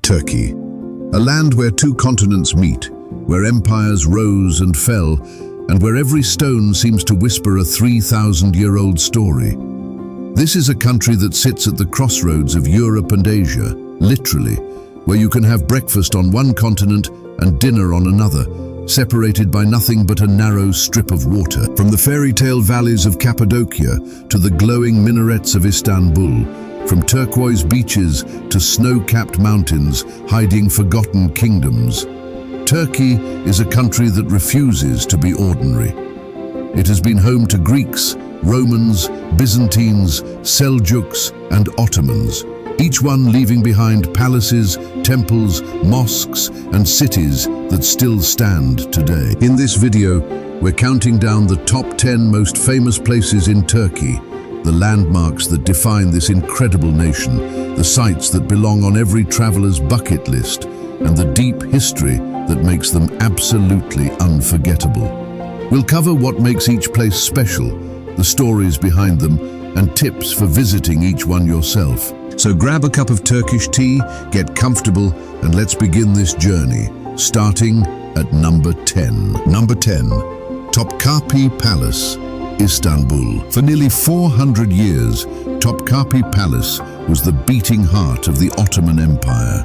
Turkey, a land where two continents meet, where empires rose and fell, and where every stone seems to whisper a 3,000-year-old story. This is a country that sits at the crossroads of Europe and Asia, literally, where you can have breakfast on one continent and dinner on another, separated by nothing but a narrow strip of water. From the fairy tale valleys of Cappadocia to the glowing minarets of Istanbul, from turquoise beaches to snow-capped mountains hiding forgotten kingdoms, Turkey is a country that refuses to be ordinary. It has been home to Greeks, Romans, Byzantines, Seljuks, and Ottomans, each one leaving behind palaces, temples, mosques, and cities that still stand today. In this video, we're counting down the top 10 most famous places in Turkey, the landmarks that define this incredible nation, the sites that belong on every traveler's bucket list, and the deep history that makes them absolutely unforgettable. We'll cover what makes each place special, the stories behind them, and tips for visiting each one yourself. So grab a cup of Turkish tea, get comfortable, and let's begin this journey, starting at number 10. Number 10, Topkapi Palace, Istanbul. For nearly 400 years, Topkapi Palace was the beating heart of the Ottoman Empire,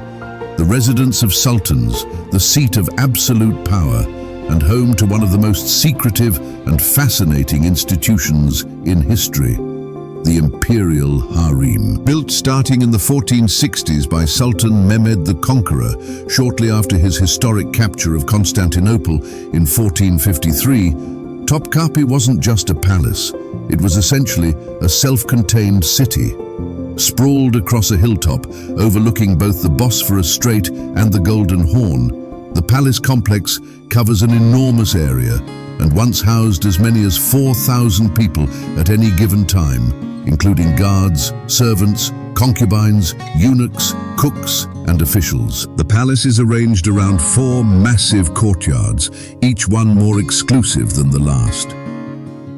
the residence of sultans, the seat of absolute power, and home to one of the most secretive and fascinating institutions in history, the Imperial Harem. Built starting in the 1460s by Sultan Mehmed the Conqueror, shortly after his historic capture of Constantinople in 1453, Topkapi wasn't just a palace, it was essentially a self-contained city. Sprawled across a hilltop, overlooking both the Bosphorus Strait and the Golden Horn, the palace complex covers an enormous area and once housed as many as 4,000 people at any given time, including guards, servants, concubines, eunuchs, cooks, and officials. The palace is arranged around 4 massive courtyards, each one more exclusive than the last.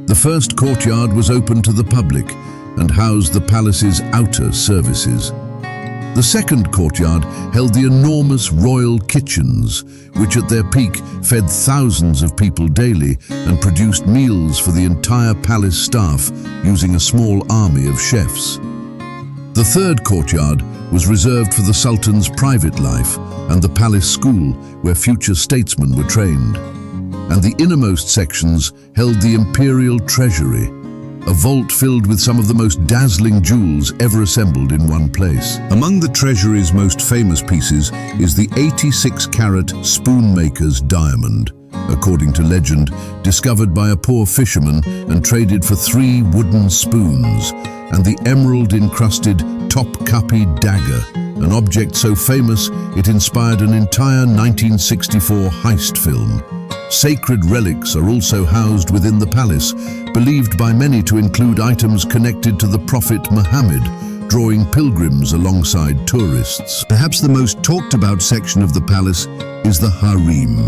The first courtyard was open to the public and housed the palace's outer services. The second courtyard held the enormous royal kitchens, which at their peak fed thousands of people daily and produced meals for the entire palace staff using a small army of chefs. The third courtyard was reserved for the Sultan's private life and the palace school where future statesmen were trained. And the innermost sections held the imperial treasury, a vault filled with some of the most dazzling jewels ever assembled in one place. Among the treasury's most famous pieces is the 86-carat spoonmaker's diamond, according to legend, discovered by a poor fisherman and traded for 3 wooden spoons, and the emerald-encrusted Topkapi dagger, an object so famous it inspired an entire 1964 heist film. Sacred relics are also housed within the palace, believed by many to include items connected to the Prophet Muhammad, drawing pilgrims alongside tourists. Perhaps the most talked about section of the palace is the harem,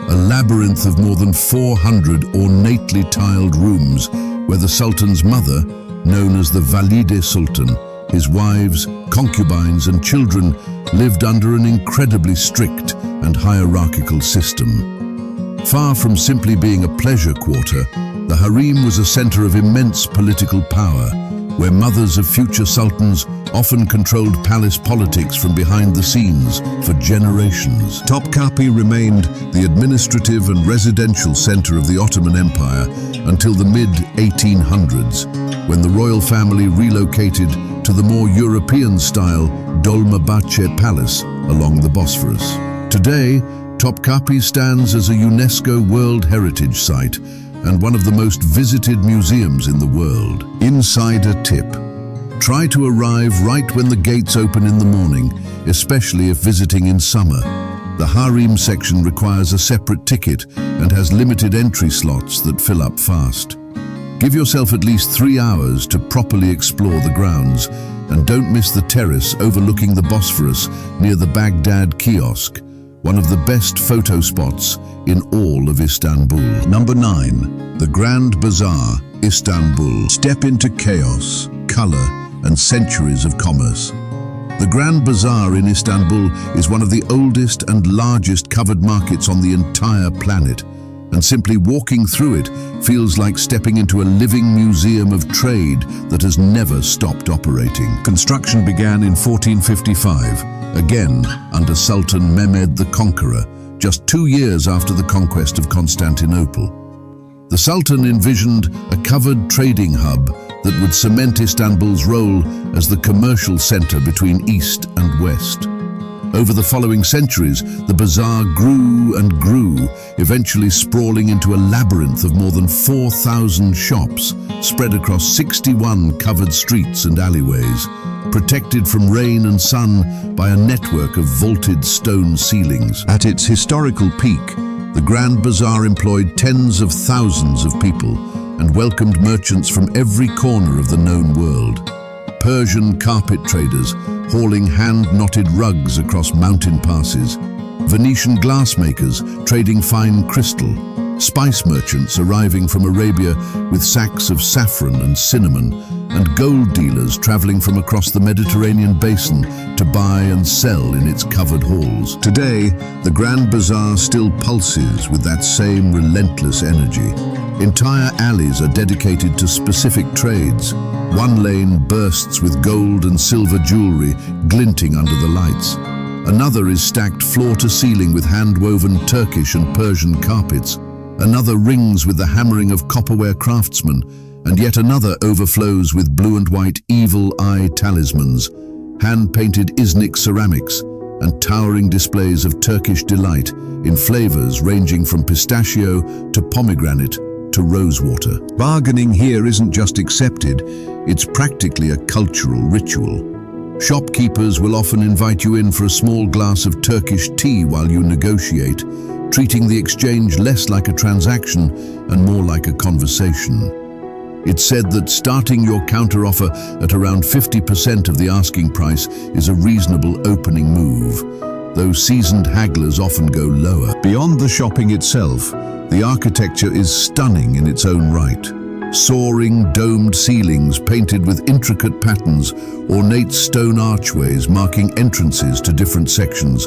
a labyrinth of more than 400 ornately tiled rooms where the Sultan's mother, known as the Valide Sultan, his wives, concubines and children lived under an incredibly strict and hierarchical system. Far from simply being a pleasure quarter, the harem was a center of immense political power, where mothers of future sultans often controlled palace politics from behind the scenes for generations. Topkapi remained the administrative and residential center of the Ottoman Empire until the mid-1800s, when the royal family relocated to the more European-style Dolmabahce Palace along the Bosphorus. Today, Topkapi stands as a UNESCO World Heritage Site and one of the most visited museums in the world. Insider tip: try to arrive right when the gates open in the morning, especially if visiting in summer. The harem section requires a separate ticket and has limited entry slots that fill up fast. Give yourself at least 3 hours to properly explore the grounds, and don't miss the terrace overlooking the Bosphorus near the Baghdad Kiosk, one of the best photo spots in all of Istanbul. Number 9, the Grand Bazaar, Istanbul. Step into chaos, color, and centuries of commerce. The Grand Bazaar in Istanbul is one of the oldest and largest covered markets on the entire planet, and simply walking through it feels like stepping into a living museum of trade that has never stopped operating. Construction began in 1455, again under Sultan Mehmed the Conqueror, just 2 years after the conquest of Constantinople. The Sultan envisioned a covered trading hub that would cement Istanbul's role as the commercial center between East and West. Over the following centuries, the bazaar grew and grew, eventually sprawling into a labyrinth of more than 4,000 shops, spread across 61 covered streets and alleyways, protected from rain and sun by a network of vaulted stone ceilings. At its historical peak, the Grand Bazaar employed tens of thousands of people and welcomed merchants from every corner of the known world. Persian carpet traders hauling hand-knotted rugs across mountain passes, Venetian glassmakers trading fine crystal, spice merchants arriving from Arabia with sacks of saffron and cinnamon, and gold dealers traveling from across the Mediterranean basin to buy and sell in its covered halls. Today, the Grand Bazaar still pulses with that same relentless energy. Entire alleys are dedicated to specific trades. One lane bursts with gold and silver jewelry glinting under the lights. Another is stacked floor to ceiling with hand-woven Turkish and Persian carpets. Another rings with the hammering of copperware craftsmen, and yet another overflows with blue and white evil eye talismans, hand-painted Iznik ceramics, and towering displays of Turkish delight in flavors ranging from pistachio to pomegranate to rosewater. Bargaining here isn't just accepted, it's practically a cultural ritual. Shopkeepers will often invite you in for a small glass of Turkish tea while you negotiate, treating the exchange less like a transaction and more like a conversation. It's said that starting your counteroffer at around 50% of the asking price is a reasonable opening move, though seasoned hagglers often go lower. Beyond the shopping itself, the architecture is stunning in its own right. Soaring, domed ceilings painted with intricate patterns, ornate stone archways marking entrances to different sections,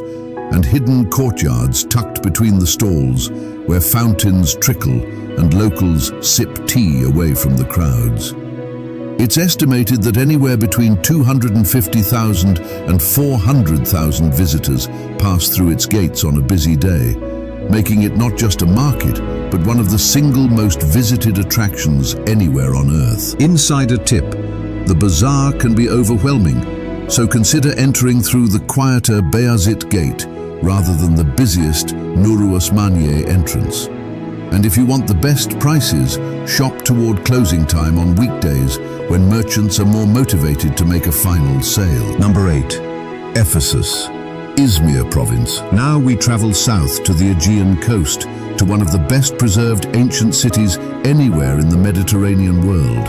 and hidden courtyards tucked between the stalls where fountains trickle and locals sip tea away from the crowds. It's estimated that anywhere between 250,000 and 400,000 visitors pass through its gates on a busy day, making it not just a market, but one of the single most visited attractions anywhere on Earth. Insider tip: the bazaar can be overwhelming, so consider entering through the quieter Beyazıt Gate rather than the busiest Nuri Osmaniye entrance. And if you want the best prices, shop toward closing time on weekdays when merchants are more motivated to make a final sale. Number 8. Ephesus, Izmir province. Now we travel south to the Aegean coast, to one of the best preserved ancient cities anywhere in the Mediterranean world,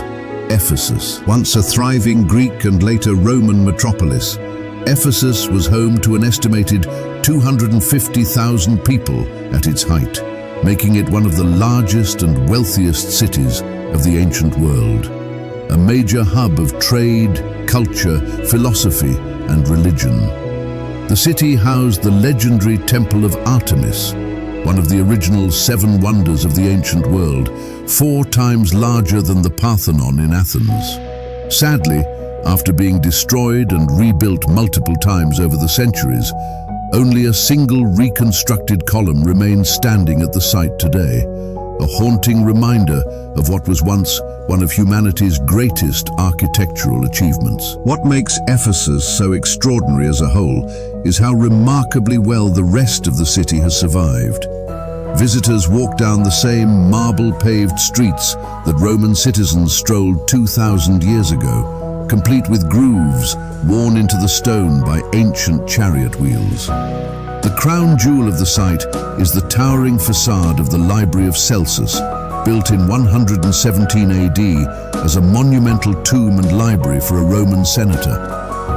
Ephesus. Once a thriving Greek and later Roman metropolis, Ephesus was home to an estimated 250,000 people at its height, making it one of the largest and wealthiest cities of the ancient world. A major hub of trade, culture, philosophy, and religion. The city housed the legendary Temple of Artemis, one of the original 7 wonders of the ancient world, 4 times larger than the Parthenon in Athens. Sadly, after being destroyed and rebuilt multiple times over the centuries, only a single reconstructed column remains standing at the site today, a haunting reminder of what was once one of humanity's greatest architectural achievements. What makes Ephesus so extraordinary as a whole is how remarkably well the rest of the city has survived. Visitors walk down the same marble-paved streets that Roman citizens strolled 2,000 years ago, complete with grooves worn into the stone by ancient chariot wheels. The crown jewel of the site is the towering facade of the Library of Celsus, built in 117 AD as a monumental tomb and library for a Roman senator,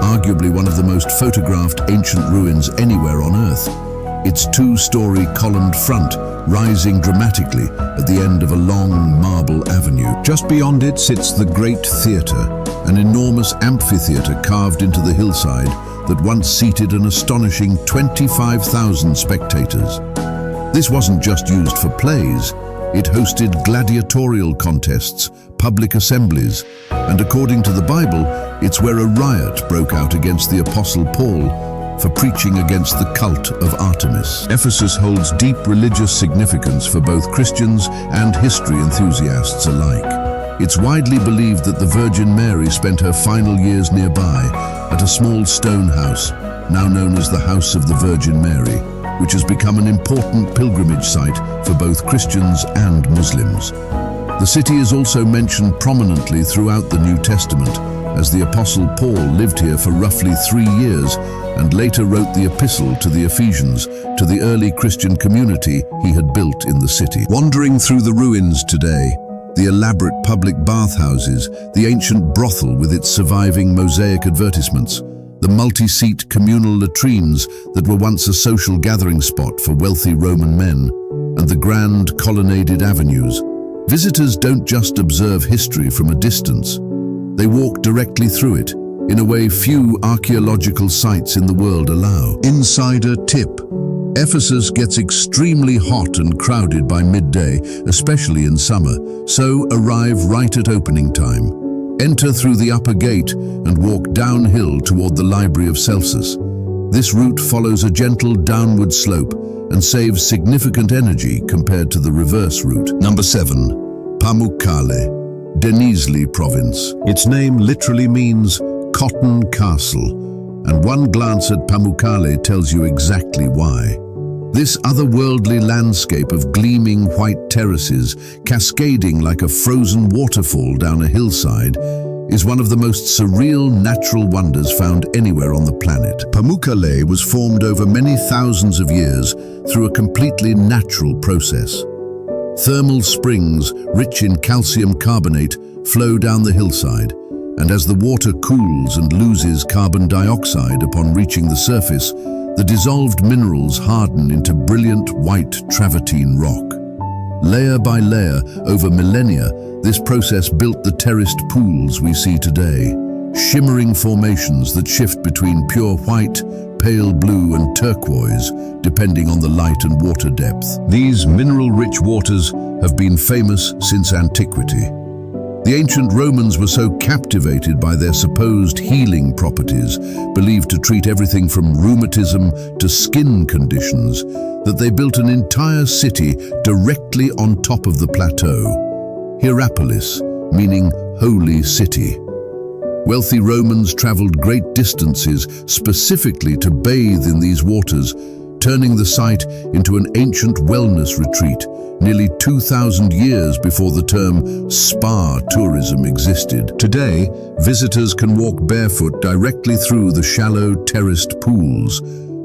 arguably one of the most photographed ancient ruins anywhere on Earth. Its 2-story columned front rising dramatically at the end of a long marble avenue. Just beyond it sits the Great Theatre, an enormous amphitheatre carved into the hillside that once seated an astonishing 25,000 spectators. This wasn't just used for plays, it hosted gladiatorial contests, public assemblies, and according to the Bible, it's where a riot broke out against the Apostle Paul for preaching against the cult of Artemis. Ephesus holds deep religious significance for both Christians and history enthusiasts alike. It's widely believed that the Virgin Mary spent her final years nearby at a small stone house, now known as the House of the Virgin Mary, which has become an important pilgrimage site for both Christians and Muslims. The city is also mentioned prominently throughout the New Testament, as the Apostle Paul lived here for roughly 3 years and later wrote the epistle to the Ephesians, to the early Christian community he had built in the city. Wandering through the ruins today, the elaborate public bathhouses, the ancient brothel with its surviving mosaic advertisements, the multi-seat communal latrines that were once a social gathering spot for wealthy Roman men, and the grand colonnaded avenues. Visitors don't just observe history from a distance. They walk directly through it, in a way few archaeological sites in the world allow. Insider tip: Ephesus gets extremely hot and crowded by midday, especially in summer, so arrive right at opening time. Enter through the upper gate and walk downhill toward the Library of Celsus. This route follows a gentle downward slope and saves significant energy compared to the reverse route. Number 7. Pamukkale, Denizli Province. Its name literally means Cotton Castle, and one glance at Pamukkale tells you exactly why. This otherworldly landscape of gleaming white terraces, cascading like a frozen waterfall down a hillside, is one of the most surreal natural wonders found anywhere on the planet. Pamukkale was formed over many thousands of years through a completely natural process. Thermal springs, rich in calcium carbonate, flow down the hillside, and as the water cools and loses carbon dioxide upon reaching the surface, the dissolved minerals harden into brilliant white travertine rock. Layer by layer, over millennia, this process built the terraced pools we see today, shimmering formations that shift between pure white, pale blue and turquoise, depending on the light and water depth. These mineral-rich waters have been famous since antiquity. The ancient Romans were so captivated by their supposed healing properties, believed to treat everything from rheumatism to skin conditions, that they built an entire city directly on top of the plateau. Hierapolis, meaning holy city. Wealthy Romans traveled great distances specifically to bathe in these waters, turning the site into an ancient wellness retreat, nearly 2,000 years before the term spa tourism existed. Today, visitors can walk barefoot directly through the shallow terraced pools,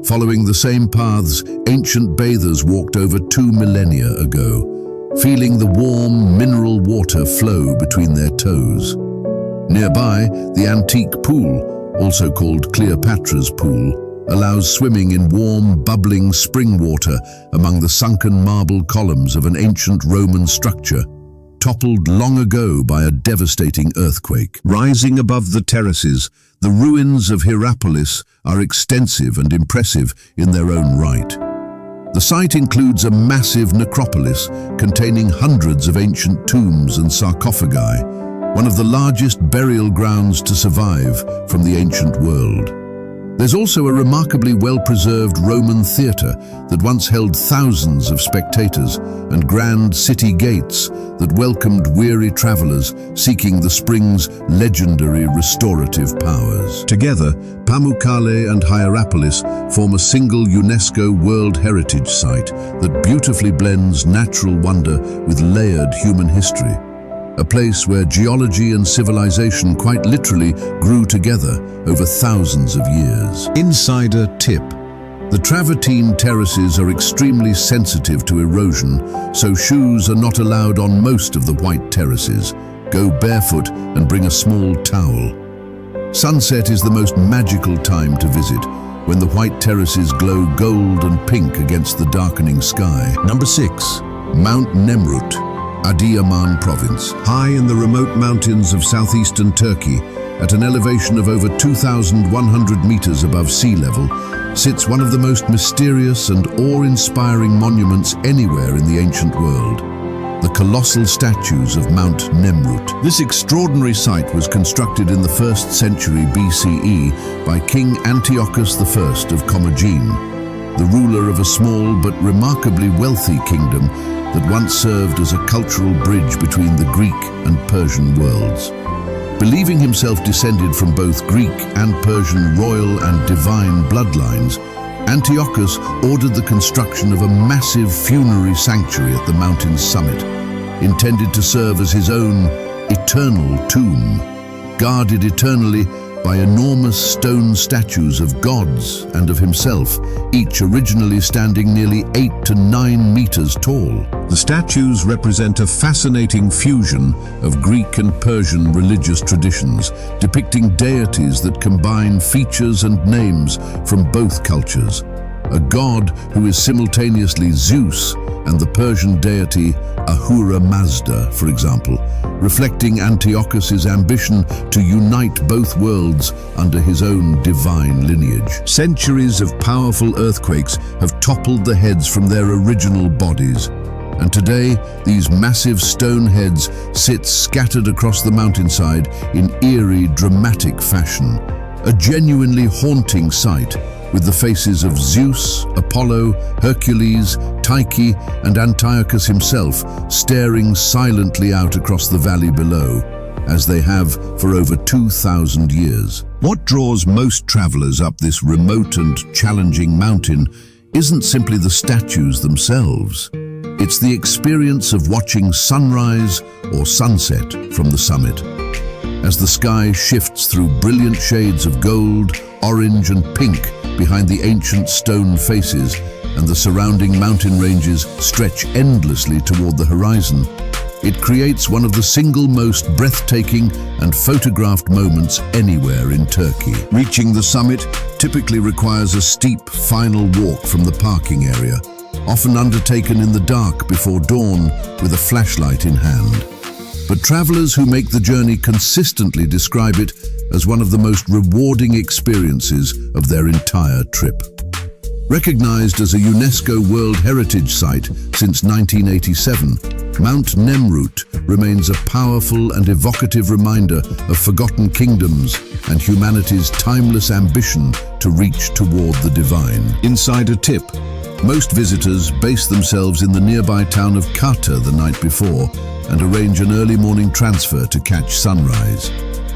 following the same paths ancient bathers walked over 2 millennia ago, feeling the warm mineral water flow between their toes. Nearby, the antique pool, also called Cleopatra's Pool, allows swimming in warm, bubbling spring water among the sunken marble columns of an ancient Roman structure, toppled long ago by a devastating earthquake. Rising above the terraces, the ruins of Hierapolis are extensive and impressive in their own right. The site includes a massive necropolis containing hundreds of ancient tombs and sarcophagi, one of the largest burial grounds to survive from the ancient world. There's also a remarkably well-preserved Roman theatre that once held thousands of spectators and grand city gates that welcomed weary travelers seeking the spring's legendary restorative powers. Together, Pamukkale and Hierapolis form a single UNESCO World Heritage Site that beautifully blends natural wonder with layered human history. A place where geology and civilization quite literally grew together over thousands of years. Insider tip: the travertine terraces are extremely sensitive to erosion, so shoes are not allowed on most of the white terraces. Go barefoot and bring a small towel. Sunset is the most magical time to visit, when the white terraces glow gold and pink against the darkening sky. Number 6. Mount Nemrut, Adıyaman Province. High in the remote mountains of southeastern Turkey, at an elevation of over 2,100 meters above sea level, sits one of the most mysterious and awe-inspiring monuments anywhere in the ancient world, the colossal statues of Mount Nemrut. This extraordinary site was constructed in the 1st century BCE by King Antiochus I of Commagene, the ruler of a small but remarkably wealthy kingdom that once served as a cultural bridge between the Greek and Persian worlds. Believing himself descended from both Greek and Persian royal and divine bloodlines, Antiochus ordered the construction of a massive funerary sanctuary at the mountain's summit, intended to serve as his own eternal tomb, guarded eternally by enormous stone statues of gods and of himself, each originally standing nearly 8 to 9 meters tall. The statues represent a fascinating fusion of Greek and Persian religious traditions, depicting deities that combine features and names from both cultures. A god who is simultaneously Zeus and the Persian deity Ahura Mazda, for example, reflecting Antiochus's ambition to unite both worlds under his own divine lineage. Centuries of powerful earthquakes have toppled the heads from their original bodies, and today these massive stone heads sit scattered across the mountainside in eerie, dramatic fashion. A genuinely haunting sight, with the faces of Zeus, Apollo, Hercules, Tyche, and Antiochus himself staring silently out across the valley below, as they have for over 2,000 years. What draws most travelers up this remote and challenging mountain isn't simply the statues themselves. It's the experience of watching sunrise or sunset from the summit. As the sky shifts through brilliant shades of gold, orange, and pink behind the ancient stone faces, and the surrounding mountain ranges stretch endlessly toward the horizon, it creates one of the single most breathtaking and photographed moments anywhere in Turkey. Reaching the summit typically requires a steep final walk from the parking area, often undertaken in the dark before dawn with a flashlight in hand. But travelers who make the journey consistently describe it as one of the most rewarding experiences of their entire trip. Recognized as a UNESCO World Heritage Site since 1987, Mount Nemrut remains a powerful and evocative reminder of forgotten kingdoms and humanity's timeless ambition to reach toward the divine. Insider tip: most visitors base themselves in the nearby town of Kata the night before and arrange an early morning transfer to catch sunrise.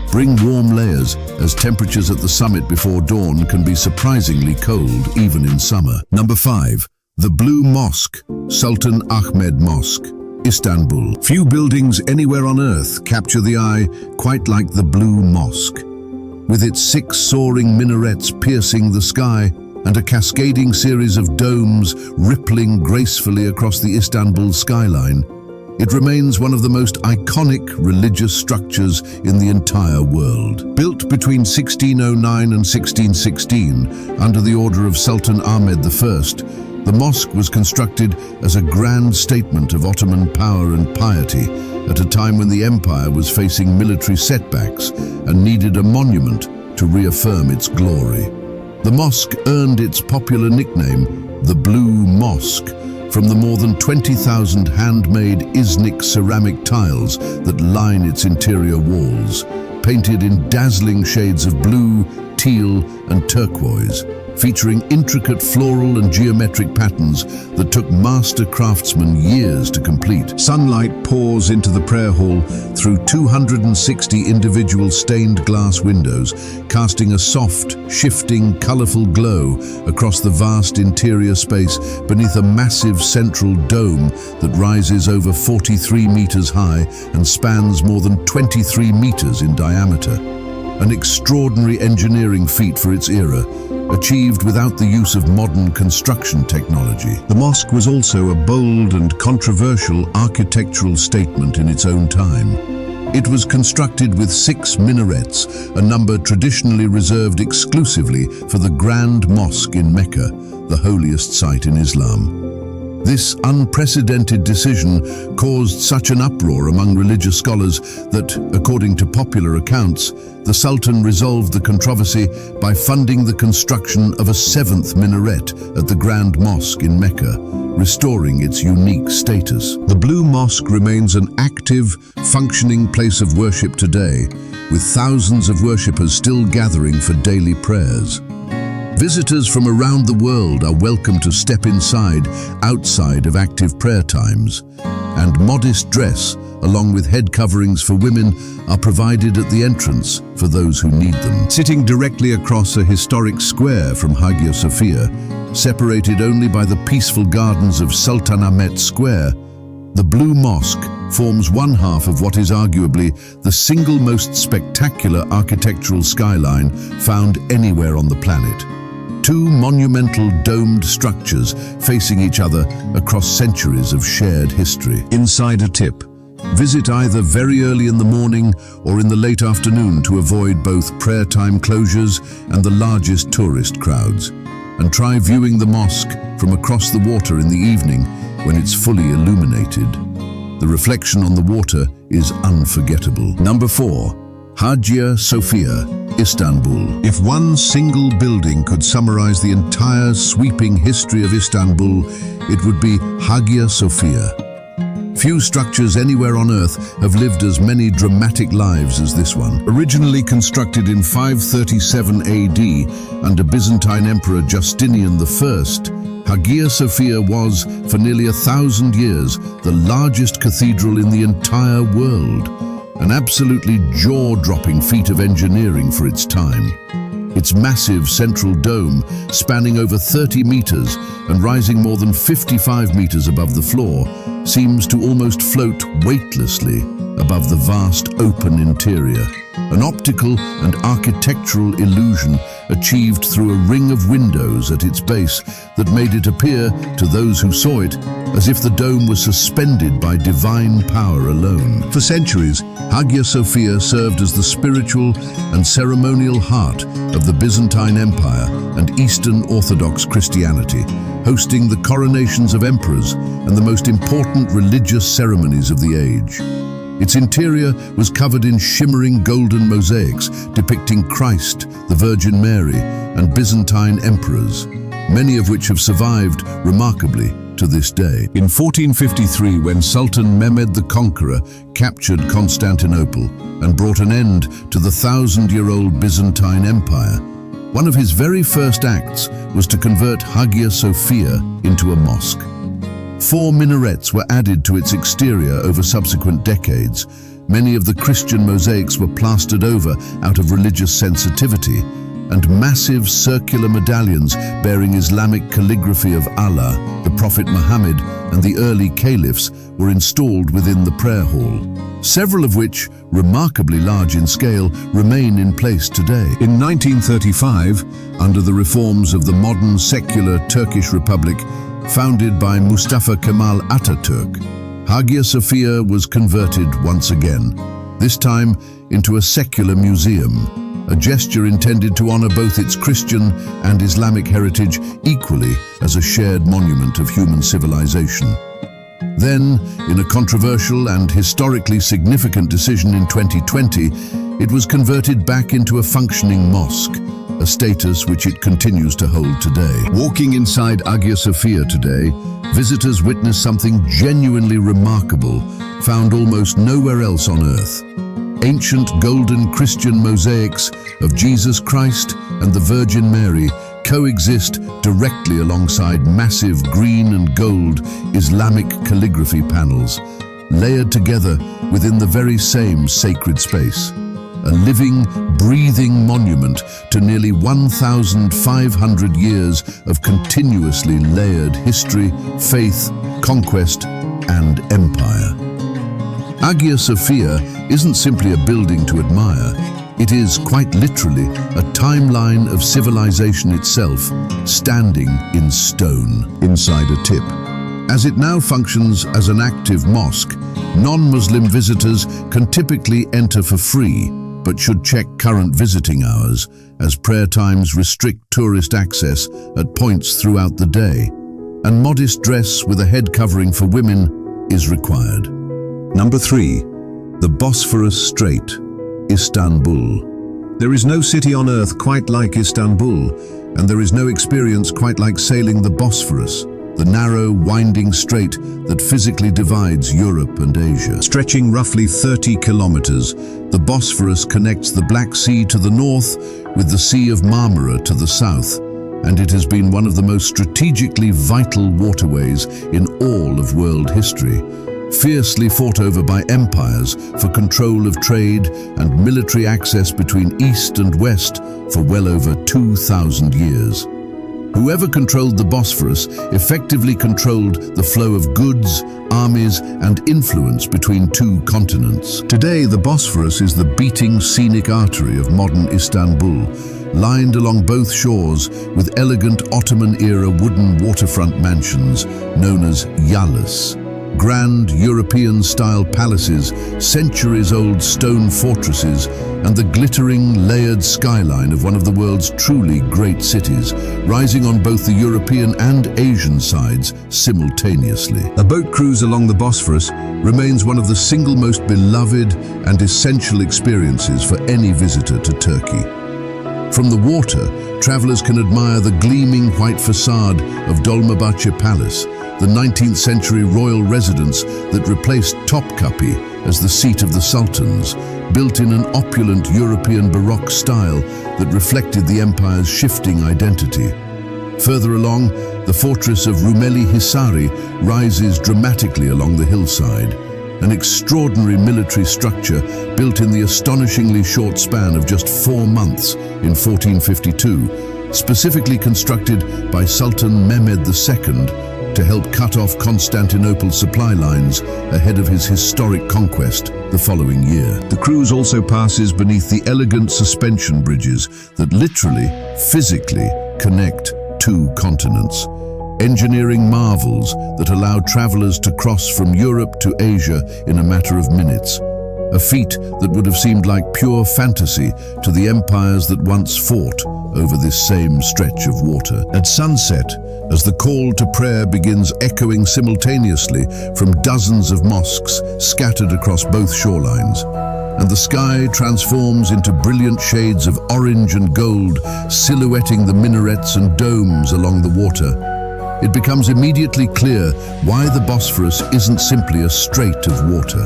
Bring warm layers, as temperatures at the summit before dawn can be surprisingly cold even in summer. Number 5. The Blue Mosque, Sultan Ahmed Mosque, Istanbul. Few buildings anywhere on Earth capture the eye quite like the Blue Mosque. With its 6 soaring minarets piercing the sky and a cascading series of domes rippling gracefully across the Istanbul skyline, it remains one of the most iconic religious structures in the entire world. Built between 1609 and 1616 under the order of Sultan Ahmed I, the mosque was constructed as a grand statement of Ottoman power and piety at a time when the empire was facing military setbacks and needed a monument to reaffirm its glory. The mosque earned its popular nickname, the Blue Mosque, from the more than 20,000 handmade Iznik ceramic tiles that line its interior walls, painted in dazzling shades of blue, teal, and turquoise, featuring intricate floral and geometric patterns that took master craftsmen years to complete. Sunlight pours into the prayer hall through 260 individual stained glass windows, casting a soft, shifting, colorful glow across the vast interior space beneath a massive central dome that rises over 43 meters high and spans more than 23 meters in diameter. An extraordinary engineering feat for its era, achieved without the use of modern construction technology. The mosque was also a bold and controversial architectural statement in its own time. It was constructed with 6 minarets, a number traditionally reserved exclusively for the Grand Mosque in Mecca, the holiest site in Islam. This unprecedented decision caused such an uproar among religious scholars that, according to popular accounts, the Sultan resolved the controversy by funding the construction of a seventh minaret at the Grand Mosque in Mecca, restoring its unique status. The Blue Mosque remains an active, functioning place of worship today, with thousands of worshippers still gathering for daily prayers. Visitors from around the world are welcome to step inside, outside of active prayer times, and modest dress, along with head coverings for women, are provided at the entrance for those who need them. Sitting directly across a historic square from Hagia Sophia, separated only by the peaceful gardens of Sultanahmet Square, the Blue Mosque forms one half of what is arguably the single most spectacular architectural skyline found anywhere on the planet. Two monumental domed structures facing each other across centuries of shared history. Insider tip: visit either very early in the morning or in the late afternoon to avoid both prayer time closures and the largest tourist crowds. And try viewing the mosque from across the water in the evening when it's fully illuminated. The reflection on the water is unforgettable. Number 4. Hagia Sophia, Istanbul. If one single building could summarize the entire sweeping history of Istanbul, it would be Hagia Sophia. Few structures anywhere on Earth have lived as many dramatic lives as this one. Originally constructed in 537 AD under Byzantine Emperor Justinian I, Hagia Sophia was, for nearly 1,000 years, the largest cathedral in the entire world. An absolutely jaw-dropping feat of engineering for its time. Its massive central dome, spanning over 30 meters and rising more than 55 meters above the floor, seems to almost float weightlessly above the vast open interior. An optical and architectural illusion achieved through a ring of windows at its base that made it appear, to those who saw it, as if the dome was suspended by divine power alone. For centuries, Hagia Sophia served as the spiritual and ceremonial heart of the Byzantine Empire and Eastern Orthodox Christianity, hosting the coronations of emperors and the most important religious ceremonies of the age. Its interior was covered in shimmering golden mosaics depicting Christ, the Virgin Mary, and Byzantine emperors, many of which have survived remarkably to this day. In 1453, when Sultan Mehmed the Conqueror captured Constantinople and brought an end to the 1,000-year-old Byzantine Empire, one of his very first acts was to convert Hagia Sophia into a mosque. 4 minarets were added to its exterior over subsequent decades. Many of the Christian mosaics were plastered over out of religious sensitivity, and massive circular medallions bearing Islamic calligraphy of Allah, the Prophet Muhammad, and the early caliphs were installed within the prayer hall, several of which, remarkably large in scale, remain in place today. In 1935, under the reforms of the modern secular Turkish Republic, founded by Mustafa Kemal Atatürk, Hagia Sophia was converted once again, this time into a secular museum, a gesture intended to honor both its Christian and Islamic heritage equally as a shared monument of human civilization. Then, in a controversial and historically significant decision in 2020, it was converted back into a functioning mosque, a status which it continues to hold today. Walking inside Hagia Sophia today, visitors witness something genuinely remarkable, found almost nowhere else on Earth. Ancient golden Christian mosaics of Jesus Christ and the Virgin Mary coexist directly alongside massive green and gold Islamic calligraphy panels, layered together within the very same sacred space. A living, breathing monument to nearly 1,500 years of continuously layered history, faith, conquest, and empire. Hagia Sophia isn't simply a building to admire. It is, quite literally, a timeline of civilization itself, standing in stone. Insider tip: as it now functions as an active mosque, non-Muslim visitors can typically enter for free, but should check current visiting hours, as prayer times restrict tourist access at points throughout the day. and modest dress with a head covering for women is required. Number 3. The Bosphorus Strait, Istanbul. There is no city on earth quite like Istanbul, and there is no experience quite like sailing the Bosphorus, the narrow, winding strait that physically divides Europe and Asia. Stretching roughly 30 kilometers, the Bosphorus connects the Black Sea to the north with the Sea of Marmara to the south, and it has been one of the most strategically vital waterways in all of world history, fiercely fought over by empires for control of trade and military access between east and west for well over 2,000 years. Whoever controlled the Bosphorus effectively controlled the flow of goods, armies, and influence between two continents. Today, the Bosphorus is the beating scenic artery of modern Istanbul, lined along both shores with elegant Ottoman-era wooden waterfront mansions known as yalis. Grand European-style palaces, centuries-old stone fortresses, and the glittering, layered skyline of one of the world's truly great cities, rising on both the European and Asian sides simultaneously. A boat cruise along the Bosphorus remains one of the single most beloved and essential experiences for any visitor to Turkey. From the water, travelers can admire the gleaming white facade of Dolmabahce Palace, the 19th century royal residence that replaced Topkapi as the seat of the sultans, built in an opulent European Baroque style that reflected the empire's shifting identity. Further along, the fortress of Rumeli Hisari rises dramatically along the hillside, an extraordinary military structure built in the astonishingly short span of just 4 months in 1452, specifically constructed by Sultan Mehmed II to help cut off Constantinople's supply lines ahead of his historic conquest the following year. The cruise also passes beneath the elegant suspension bridges that literally, physically connect two continents. Engineering marvels that allowed travelers to cross from Europe to Asia in a matter of minutes. A feat that would have seemed like pure fantasy to the empires that once fought over this same stretch of water. At sunset, as the call to prayer begins echoing simultaneously from dozens of mosques scattered across both shorelines, and the sky transforms into brilliant shades of orange and gold, silhouetting the minarets and domes along the water, it becomes immediately clear why the Bosphorus isn't simply a strait of water.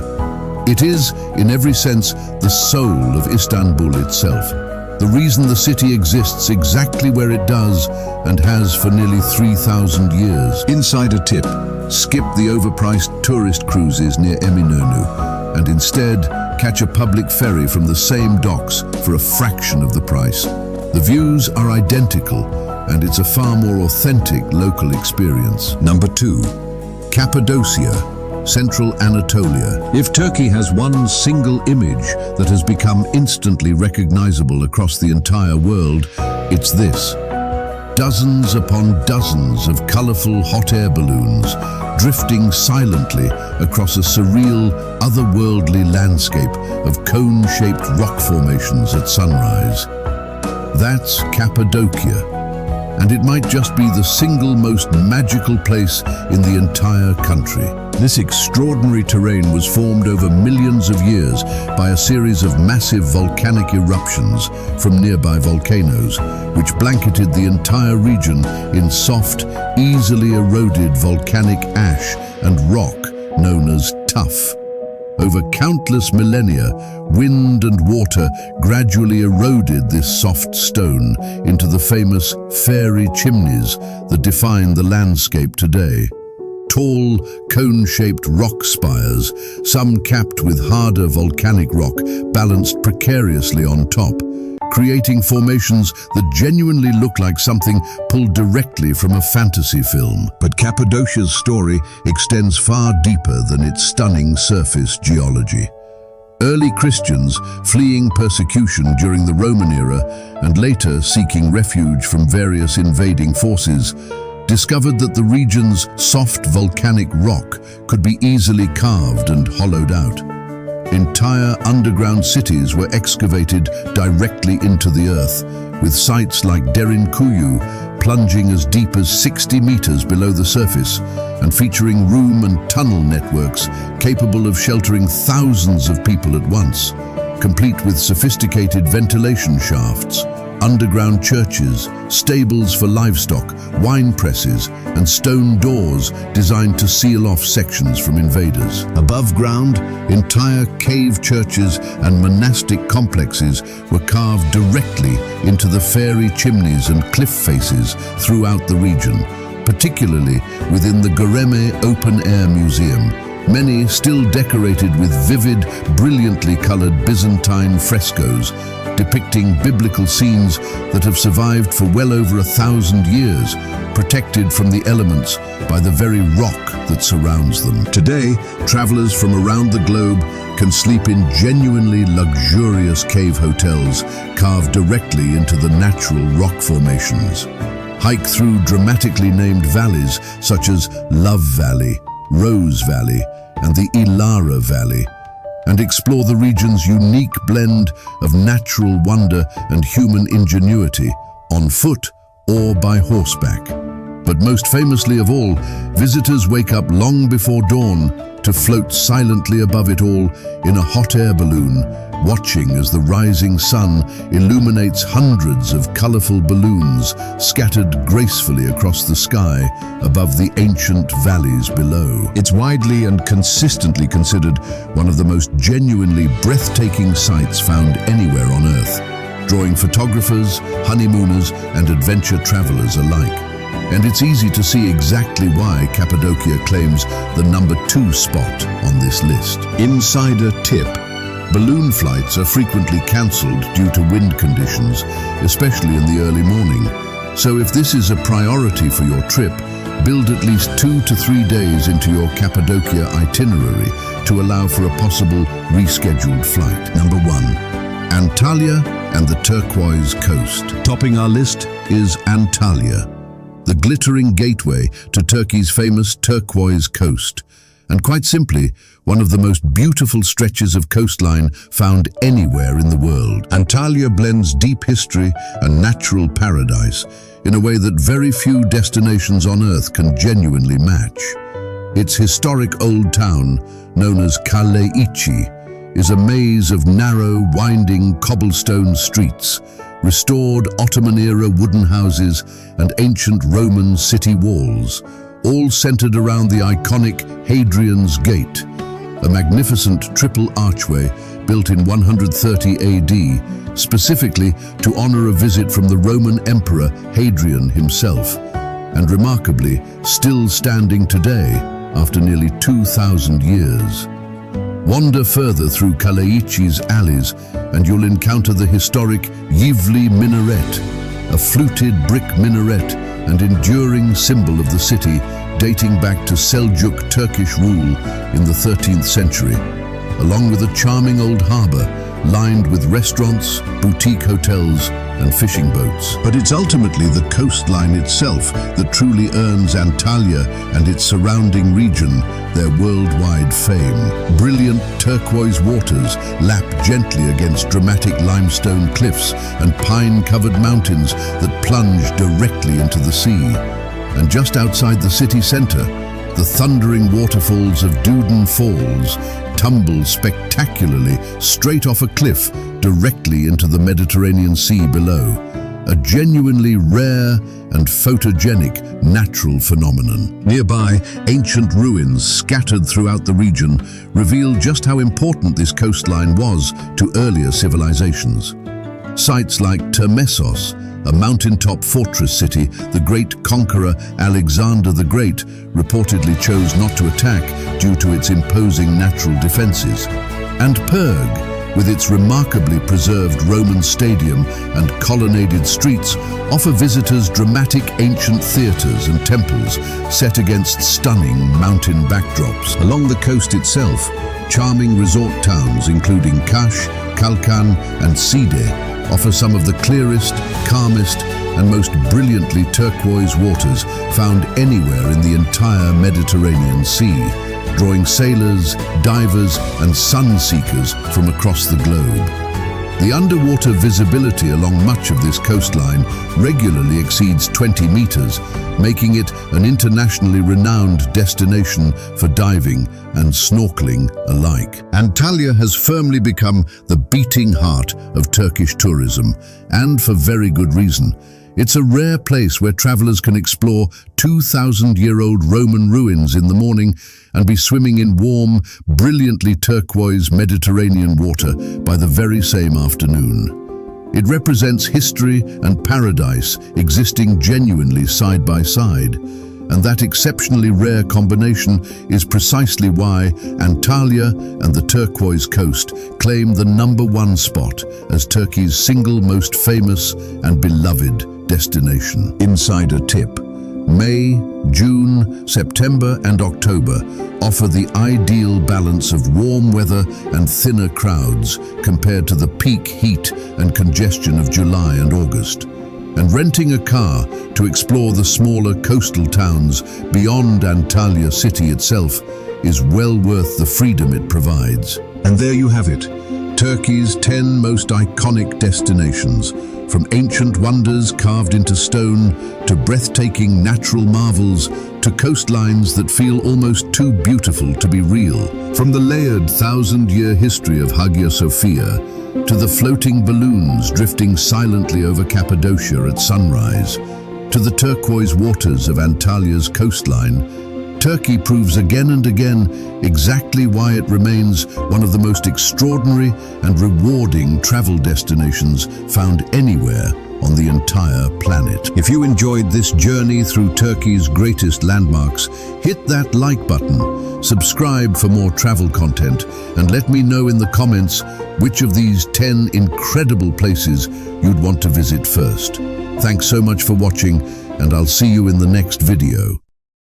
It is, in every sense, the soul of Istanbul itself, the reason the city exists exactly where it does and has for nearly 3,000 years. Insider tip: skip the overpriced tourist cruises near Eminönü and instead catch a public ferry from the same docks for a fraction of the price. The views are identical, and it's a far more authentic local experience. Number 2. Cappadocia, Central Anatolia. If Turkey has one single image that has become instantly recognizable across the entire world, it's this. Dozens upon dozens of colorful hot air balloons drifting silently across a surreal, otherworldly landscape of cone-shaped rock formations at sunrise. That's Cappadocia, and it might just be the single most magical place in the entire country. This extraordinary terrain was formed over millions of years by a series of massive volcanic eruptions from nearby volcanoes, which blanketed the entire region in soft, easily eroded volcanic ash and rock known as tuff. Over countless millennia, wind and water gradually eroded this soft stone into the famous fairy chimneys that define the landscape today. Tall, cone-shaped rock spires, some capped with harder volcanic rock, balanced precariously on top, creating formations that genuinely look like something pulled directly from a fantasy film. But Cappadocia's story extends far deeper than its stunning surface geology. Early Christians, fleeing persecution during the Roman era and later seeking refuge from various invading forces, discovered that the region's soft volcanic rock could be easily carved and hollowed out. Entire underground cities were excavated directly into the earth, with sites like Derinkuyu plunging as deep as 60 meters below the surface and featuring room and tunnel networks capable of sheltering thousands of people at once, complete with sophisticated ventilation shafts, underground churches, stables for livestock, wine presses, and stone doors designed to seal off sections from invaders. Above ground, entire cave churches and monastic complexes were carved directly into the fairy chimneys and cliff faces throughout the region, particularly within the Göreme Open Air Museum, many still decorated with vivid, brilliantly colored Byzantine frescoes depicting biblical scenes that have survived for well over 1,000 years, protected from the elements by the very rock that surrounds them. Today, travelers from around the globe can sleep in genuinely luxurious cave hotels carved directly into the natural rock formations. Hike through dramatically named valleys such as Love Valley, Rose Valley, and the Ilara Valley, and explore the region's unique blend of natural wonder and human ingenuity, on foot or by horseback. But most famously of all, visitors wake up long before dawn to float silently above it all in a hot air balloon, watching as the rising sun illuminates hundreds of colorful balloons scattered gracefully across the sky above the ancient valleys below. It's widely and consistently considered one of the most genuinely breathtaking sights found anywhere on Earth, drawing photographers, honeymooners, and adventure travelers alike. And it's easy to see exactly why Cappadocia claims the #2 spot on this list. Insider tip: balloon flights are frequently cancelled due to wind conditions, especially in the early morning. So if this is a priority for your trip, build at least 2 to 3 days into your Cappadocia itinerary to allow for a possible rescheduled flight. #1. Antalya and the turquoise coast. Topping our list is Antalya, the glittering gateway to Turkey's famous turquoise coast, and quite simply, one of the most beautiful stretches of coastline found anywhere in the world. Antalya blends deep history and natural paradise in a way that very few destinations on Earth can genuinely match. Its historic old town, known as Kale İçi, is a maze of narrow, winding cobblestone streets, restored Ottoman-era wooden houses, and ancient Roman city walls, all centered around the iconic Hadrian's Gate, a magnificent triple archway built in 130 AD, specifically to honor a visit from the Roman Emperor Hadrian himself, and remarkably, still standing today after nearly 2,000 years. Wander further through Kale İçi's alleys and you'll encounter the historic Yivli Minaret, a fluted brick minaret and enduring symbol of the city dating back to Seljuk Turkish rule in the 13th century, along with a charming old harbor lined with restaurants, boutique hotels, and fishing boats. But it's ultimately the coastline itself that truly earns Antalya and its surrounding region their worldwide fame. Brilliant turquoise waters lap gently against dramatic limestone cliffs and pine-covered mountains that plunge directly into the sea. And just outside the city center, the thundering waterfalls of Duden Falls tumble spectacularly straight off a cliff directly into the Mediterranean Sea below, a genuinely rare and photogenic natural phenomenon. Nearby, ancient ruins scattered throughout the region reveal just how important this coastline was to earlier civilizations. Sites like Termessos, a mountaintop fortress city the great conqueror Alexander the Great reportedly chose not to attack due to its imposing natural defenses, and Perg, with its remarkably preserved Roman stadium and colonnaded streets, offer visitors dramatic ancient theaters and temples set against stunning mountain backdrops. Along the coast itself, charming resort towns including Kaş, Kalkan, and Side offer some of the clearest, calmest, and most brilliantly turquoise waters found anywhere in the entire Mediterranean Sea, drawing sailors, divers, and sun seekers from across the globe. The underwater visibility along much of this coastline regularly exceeds 20 meters, making it an internationally renowned destination for diving and snorkeling alike. Antalya has firmly become the beating heart of Turkish tourism, and for very good reason. It's a rare place where travelers can explore 2,000-year-old Roman ruins in the morning and be swimming in warm, brilliantly turquoise Mediterranean water by the very same afternoon. It represents history and paradise existing genuinely side by side, and that exceptionally rare combination is precisely why Antalya and the turquoise coast claim the #1 spot as Turkey's single most famous and beloved destination. Insider tip: May, June, September and October offer the ideal balance of warm weather and thinner crowds compared to the peak heat and congestion of July and August. And renting a car to explore the smaller coastal towns beyond Antalya city itself is well worth the freedom it provides. And there you have it, Turkey's 10 most iconic destinations, from ancient wonders carved into stone to breathtaking natural marvels to coastlines that feel almost too beautiful to be real. From the layered 1,000-year history of Hagia Sophia to the floating balloons drifting silently over Cappadocia at sunrise, to the turquoise waters of Antalya's coastline, Turkey proves again and again exactly why it remains one of the most extraordinary and rewarding travel destinations found anywhere on the entire planet. If you enjoyed this journey through Turkey's greatest landmarks, hit that like button, subscribe for more travel content, and let me know in the comments which of these 10 incredible places you'd want to visit first. Thanks so much for watching, and I'll see you in the next video.